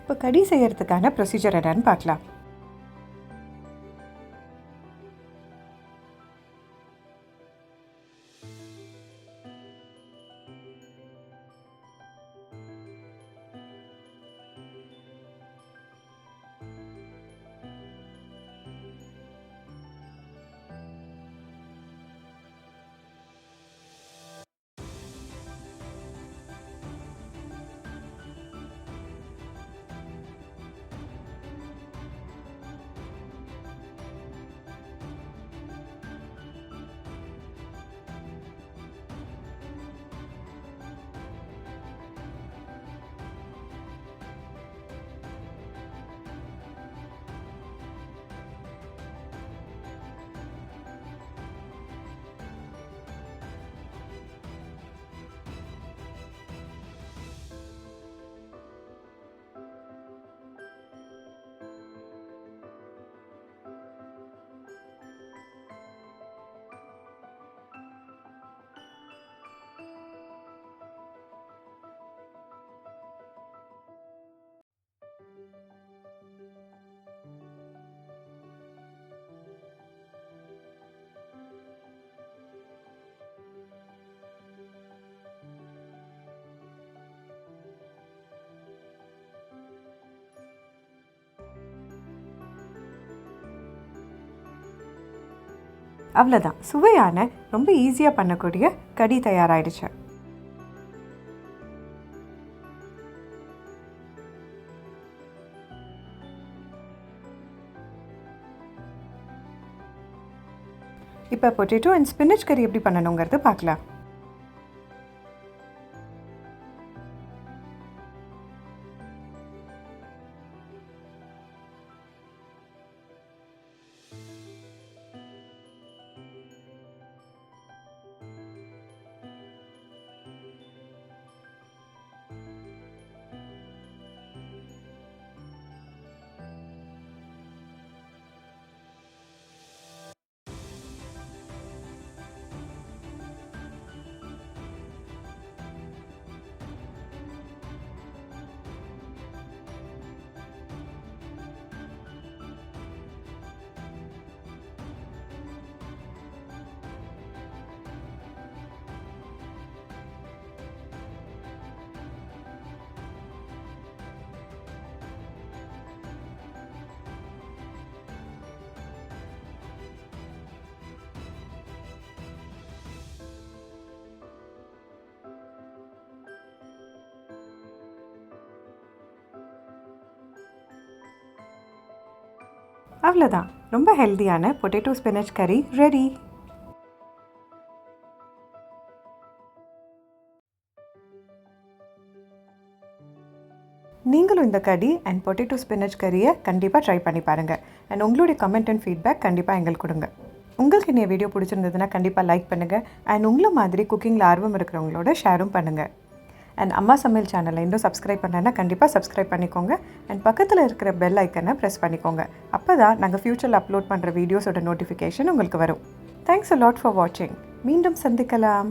இப்போ கடி செய்கிறதுக்கான ப்ரொசீஜர் என்னன்னு பார்க்கலாம். அவ்வளோதான், சுவையான ரொம்ப ஈஸியாக பண்ணக்கூடிய கடி தயாராகிடுச்சு. இப்போ பொட்டேட்டோ அண்ட் ஸ்பினச் கறி எப்படி பண்ணணுங்கிறது பார்க்கலாம். அவ்வளோதான், ரொம்ப ஹெல்தியான பொட்டேட்டோ ஸ்பினச் கறி ரெடி. நீங்களும் இந்த கடி அண்ட் பொட்டேட்டோ ஸ்பினச் கறியை கண்டிப்பாக ட்ரை பண்ணி பாருங்கள். அண்ட் உங்களுடைய கமெண்ட் அண்ட் ஃபீட்பேக் கண்டிப்பாக எங்களுக்கு கொடுங்க. உங்களுக்கு இந்த வீடியோ பிடிச்சிருந்ததுன்னா கண்டிப்பாக லைக் பண்ணுங்கள். அண்ட் உங்களை மாதிரி குக்கிங்கில் ஆர்வம் இருக்கிறவங்களோட ஷேரும் பண்ணுங்கள். அண்ட் அம்மா சமையல் சேனலை இன்னும் சப்ஸ்கிரைப் பண்ணலைன்னா கண்டிப்பாக சப்ஸ்கிரைப் பண்ணிக்கோங்க. அண்ட் பக்கத்தில் இருக்கிற பெல் ஐக்கனை ப்ரெஸ் பண்ணிக்கோங்க. அப்போ தான் நாங்கள் ஃப்யூச்சரில் அப்லோட் பண்ணுற வீடியோஸோட நோட்டிஃபிகேஷன் உங்களுக்கு வரும். தேங்க்ஸ் அ லாட் ஃபார் வாட்சிங். மீண்டும் சந்திக்கலாம்.